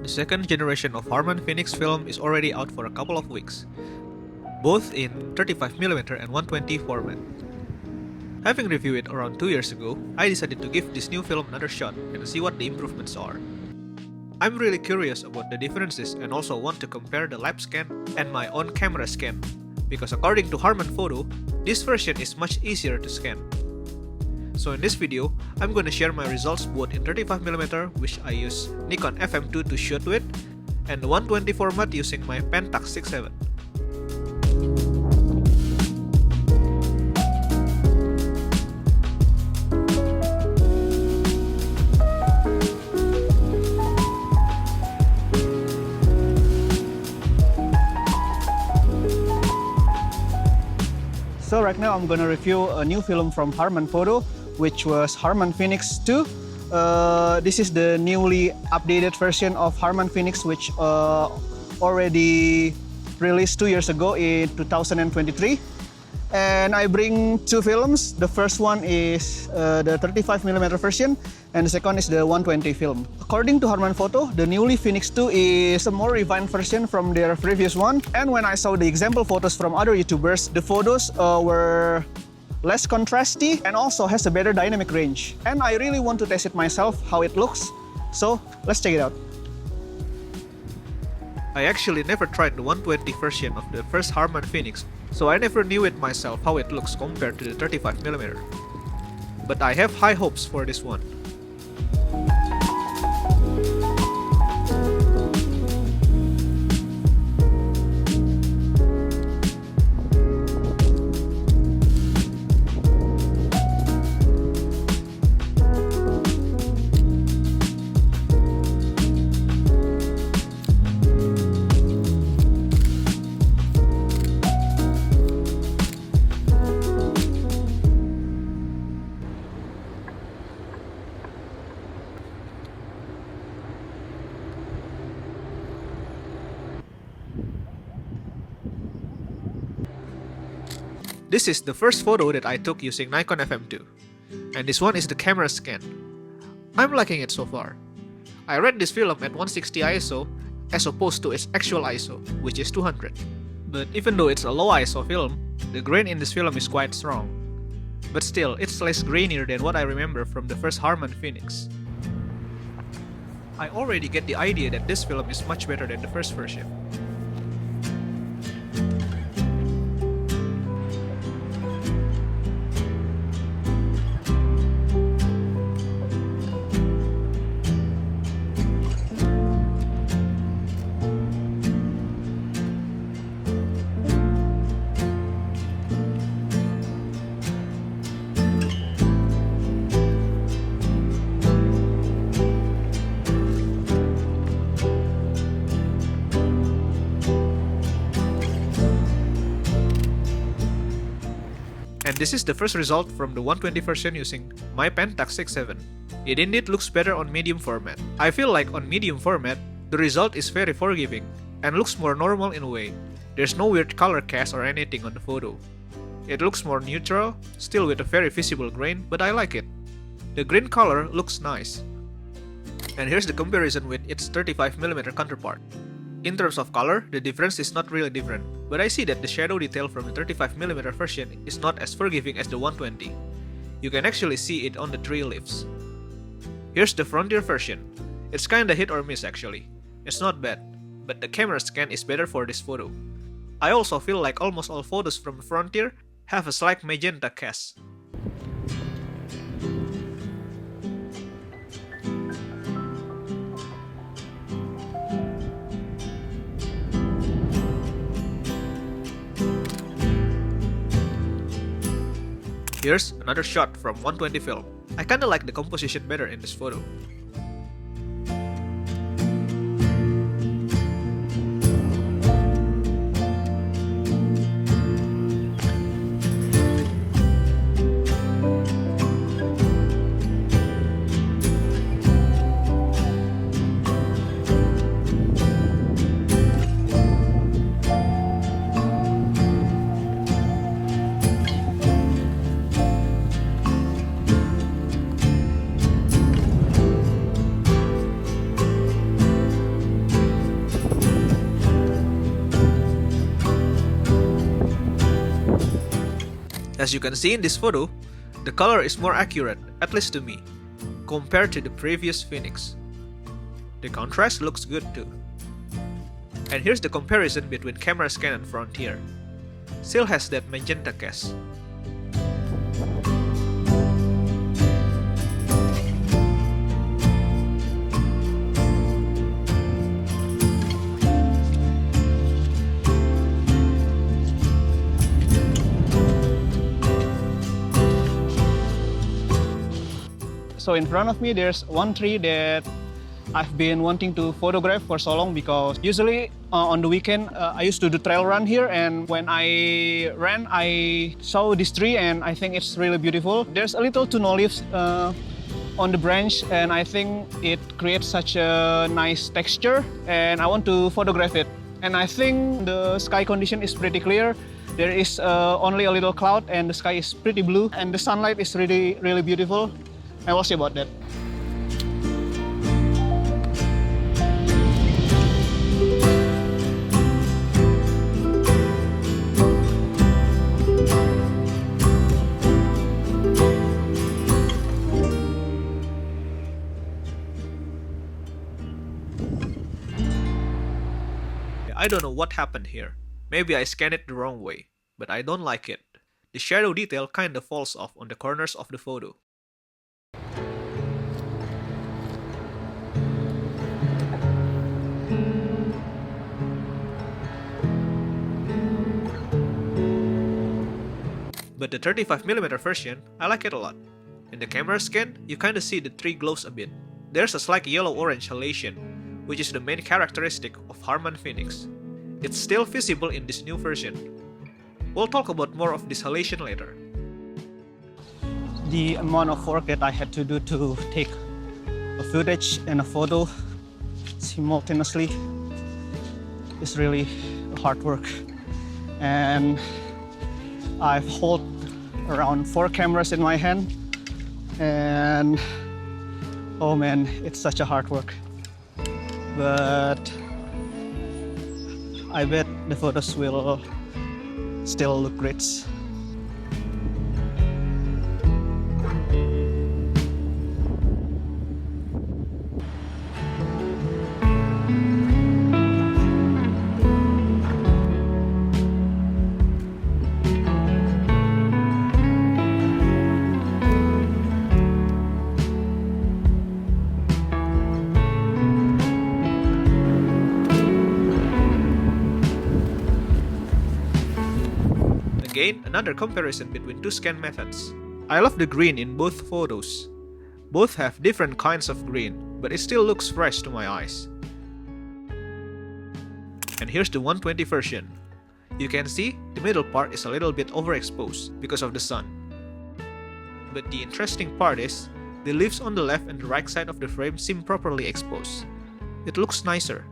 The second generation of Harman Phoenix film is already out for a couple of weeks, both in 35mm and 120 format. Having reviewed it around 2 years ago, I decided to give this new film another shot and see what the improvements are. I'm really curious about the differences and also want to compare the lab scan and my own camera scan, because according to Harman Photo, this version is much easier to scan. So in this video, I'm gonna share my results both in 35mm, which I use Nikon FM2 to shoot with, and the 120 format using my Pentax 6.7. So right now I'm gonna review a new film from Harman Photo, which was Harman Phoenix II. This is the newly updated version of Harman Phoenix, which already released 2 years ago in 2023. And I bring two films. The first one is the 35mm version, and the second is the 120 film. According to Harman Photo, the newly Phoenix 2 is a more refined version from their previous one. And when I saw the example photos from other YouTubers, the photos were less contrasty and also has a better dynamic range. And I really want to test it myself, how it looks. So let's check it out. I actually never tried the 120 version of the first Harman Phoenix, so I never knew it myself how it looks compared to the 35mm. But I have high hopes for this one. This is the first photo that I took using Nikon FM2, and this one is the camera scan. I'm liking it so far. I read this film at 160 ISO as opposed to its actual ISO, which is 200. But even though it's a low ISO film, the grain in this film is quite strong. But still, it's less grainier than what I remember from the first Harman Phoenix. I already get the idea that this film is much better than the first version. And this is the first result from the 120 version using my Pentax 6.7. It indeed looks better on medium format. I feel like on medium format, the result is very forgiving and looks more normal in a way. There's no weird color cast or anything on the photo. It looks more neutral, still with a very visible grain, but I like it. The green color looks nice. And here's the comparison with its 35mm counterpart. In terms of color, the difference is not really different, but I see that the shadow detail from the 35mm version is not as forgiving as the 120. You can actually see it on the tree leaves. Here's the Frontier version. It's kinda hit or miss actually. It's not bad, but the camera scan is better for this photo. I also feel like almost all photos from Frontier have a slight magenta cast. Here's another shot from 120 film. I kinda like the composition better in this photo. As you can see in this photo, the color is more accurate, at least to me, compared to the previous Phoenix. The contrast looks good too. And here's the comparison between Camera Scan and Frontier. Still has that magenta case. So in front of me, there's one tree that I've been wanting to photograph for so long, because usually on the weekend I used to do trail run here, and when I ran I saw this tree and I think it's really beautiful. There's a little to no leaves on the branch, and I think it creates such a nice texture, and I want to photograph it. And I think the sky condition is pretty clear. There is only a little cloud and the sky is pretty blue, and the sunlight is really beautiful. I will see about that. I don't know what happened here. Maybe I scanned it the wrong way, but I don't like it. The shadow detail kinda falls off on the corners of the photo. But the 35mm version, I like it a lot. In the camera scan, you kinda see the tree glows a bit. There's a slight yellow-orange halation, which is the main characteristic of Harman Phoenix. It's still visible in this new version. We'll talk about more of this halation later. The amount of work that I had to do to take a footage and a photo simultaneously is really hard work. And I've held around 4 cameras in my hand, and oh man, it's such a hard work. But I bet the photos will still look great. Again, another comparison between two scan methods. I love the green in both photos. Both have different kinds of green, but it still looks fresh to my eyes. And here's the 120 version. You can see the middle part is a little bit overexposed because of the sun. But the interesting part is, the leaves on the left and the right side of the frame seem properly exposed. It looks nicer.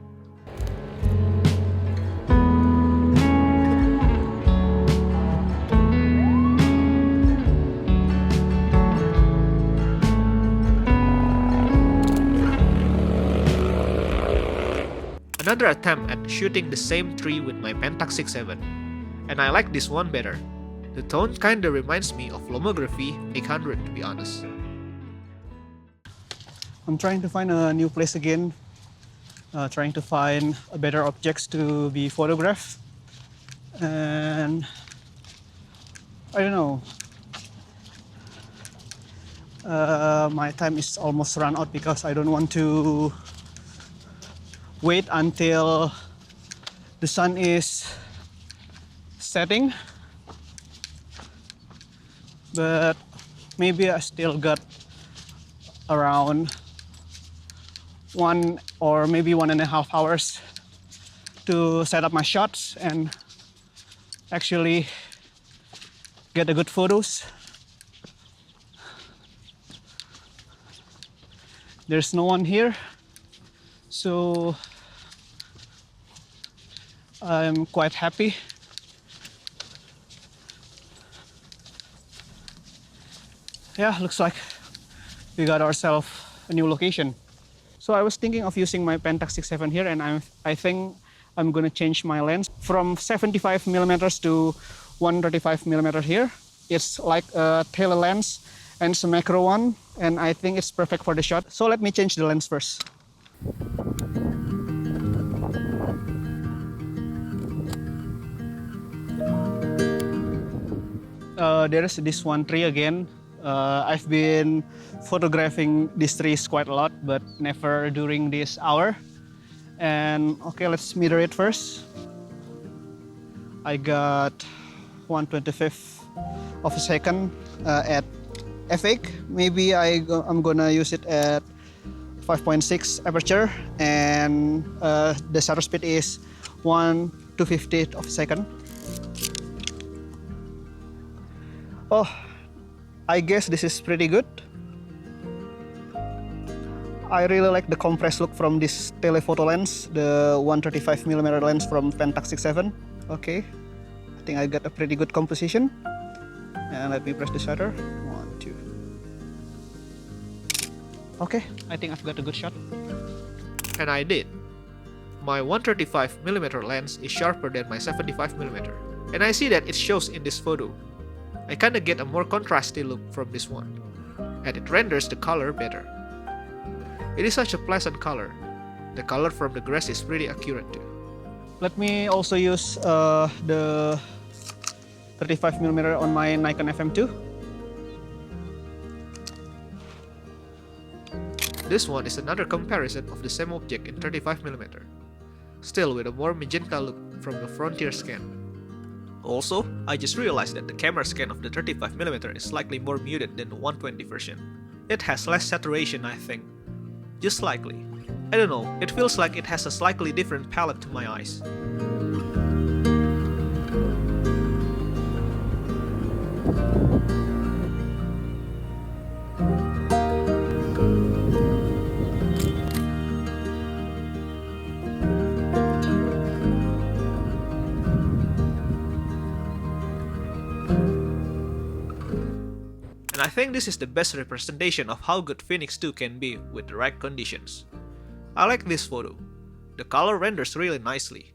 Another attempt at shooting the same tree with my Pentax 6.7, and I like this one better. The tone kinda reminds me of Lomography 800, to be honest. I'm trying to find a new place again, trying to find better objects to be photographed, and I don't know. My time is almost run out because I don't want to wait until the sun is setting, but maybe I still got around 1 or maybe 1.5 hours to set up my shots and actually get the good photos. There's no one here, so I'm quite happy. Yeah, looks like we got ourselves a new location. So I was thinking of using my Pentax 6.7 here, and I think I'm gonna change my lens from 75mm to 135mm here. It's like a tele lens and it's a macro one, and I think it's perfect for the shot. So let me change the lens first. There's this one tree again. I've been photographing these trees quite a lot, but never during this hour. And okay, let's meter it first. I got 1/25th of a second at f8. Maybe I'm gonna use it at 5.6 aperture, and the shutter speed is 1/250th of a second. Oh, I guess this is pretty good. I really like the compressed look from this telephoto lens, the 135mm lens from Pentax 6.7. Okay, I think I got a pretty good composition. And let me press the shutter. 1, 2. Okay, I think I've got a good shot. And I did. My 135mm lens is sharper than my 75mm, and I see that it shows in this photo. I kinda get a more contrasty look from this one, and it renders the color better. It is such a pleasant color. The color from the grass is pretty accurate too. Let me also use the 35mm on my Nikon FM2. This one is another comparison of the same object in 35mm, still with a more magenta look from the Frontier scan. Also, I just realized that the camera scan of the 35mm is slightly more muted than the 120 version. It has less saturation, I think. Just slightly. I don't know, it feels like it has a slightly different palette to my eyes. I think this is the best representation of how good Phoenix 2 can be with the right conditions. I like this photo. The color renders really nicely.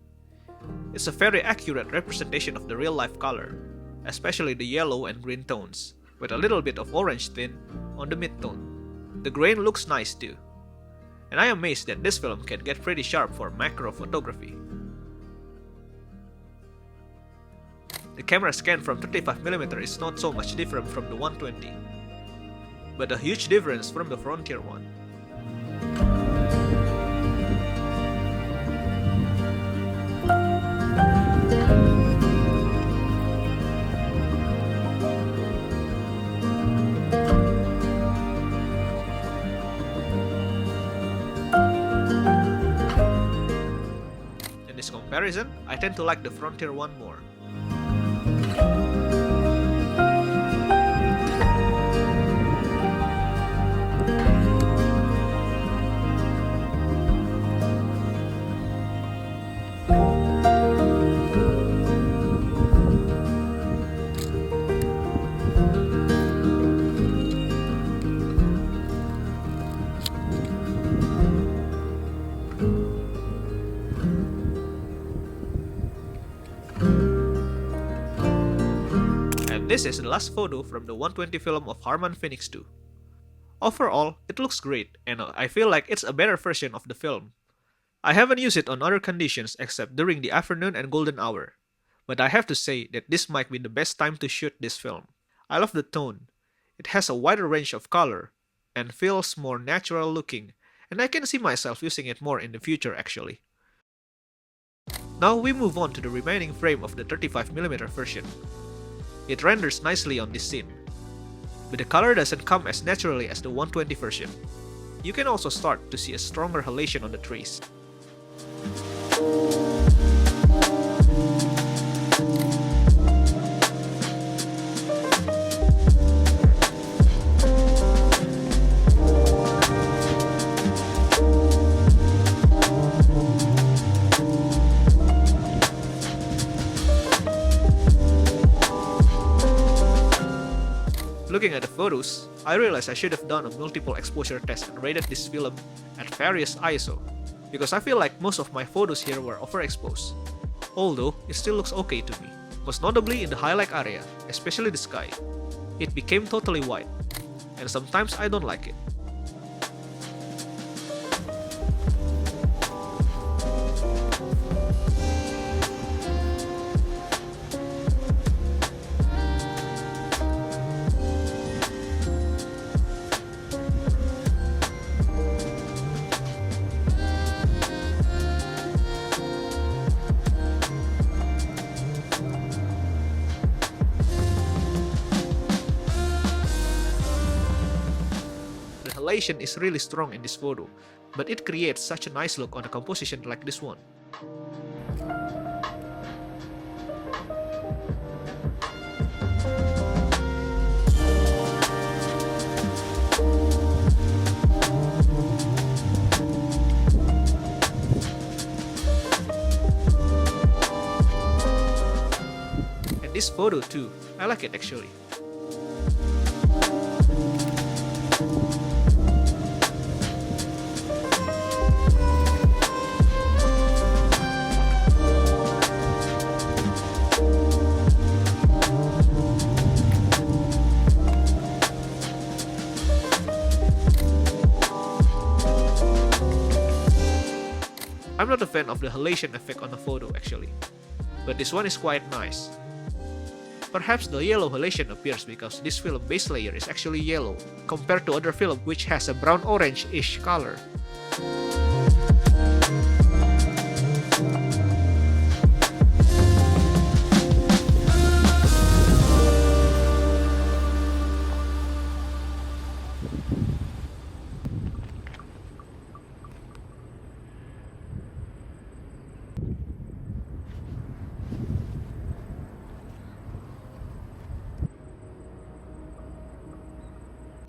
It's a very accurate representation of the real-life color, especially the yellow and green tones, with a little bit of orange tint on the mid-tone. The grain looks nice too. And I am amazed that this film can get pretty sharp for macro photography. The camera scan from 35mm is not so much different from the 120, but a huge difference from the Frontier one. In this comparison, I tend to like the Frontier one more. This is the last photo from the 120 film of Harman Phoenix II. Overall, it looks great, and I feel like it's a better version of the film. I haven't used it on other conditions except during the afternoon and golden hour, but I have to say that this might be the best time to shoot this film. I love the tone. It has a wider range of color, and feels more natural looking, and I can see myself using it more in the future actually. Now we move on to the remaining frame of the 35mm version. It renders nicely on this scene, but the color doesn't come as naturally as the 120 version. You can also start to see a stronger halation on the trees. Looking at the photos, I realized I should have done a multiple exposure test and rated this film at various ISO, because I feel like most of my photos here were overexposed, although it still looks okay to me. most notably in the highlight area, especially the sky. It became totally white, and sometimes I don't like it. The halation is really strong in this photo, but it creates such a nice look on a composition like this one. And this photo too, I like it actually. I'm not a fan of the halation effect on the photo actually, but this one is quite nice. Perhaps the yellow halation appears because this film base layer is actually yellow, compared to other film which has a brown-orange-ish color.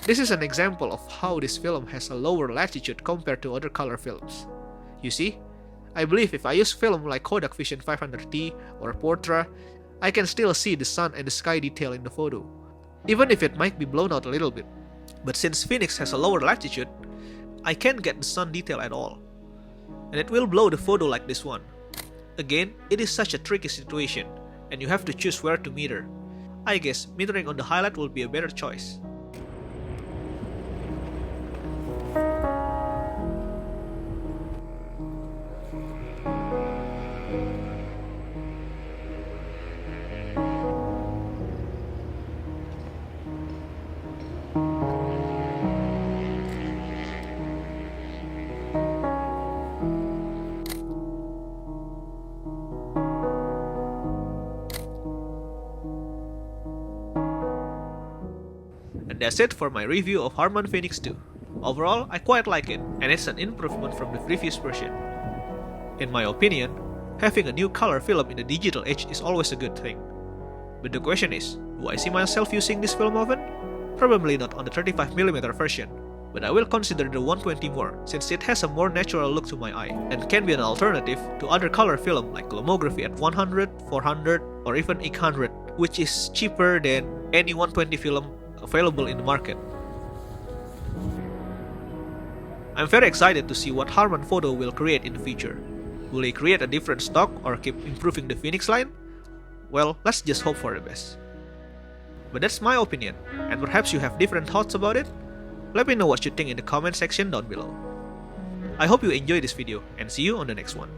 This is an example of how this film has a lower latitude compared to other color films. You see, I believe if I use film like Kodak Vision 500T or Portra, I can still see the sun and the sky detail in the photo, even if it might be blown out a little bit. But since Phoenix has a lower latitude, I can't get the sun detail at all, and it will blow the photo like this one. Again, it is such a tricky situation, and you have to choose where to meter. I guess metering on the highlight will be a better choice. And that's it for my review of Harman Phoenix II. Overall, I quite like it, and it's an improvement from the previous version. In my opinion, having a new color film in the digital age is always a good thing. But the question is, do I see myself using this film often? Probably not on the 35mm version, but I will consider the 120 more since it has a more natural look to my eye and can be an alternative to other color film like lomography at 100, 400 or even 800, which is cheaper than any 120 film available in the market. I'm very excited to see what Harman Photo will create in the future. Will they create a different stock or keep improving the Phoenix line? Well, let's just hope for the best. But that's my opinion, and perhaps you have different thoughts about it? Let me know what you think in the comment section down below. I hope you enjoyed this video, and see you on the next one.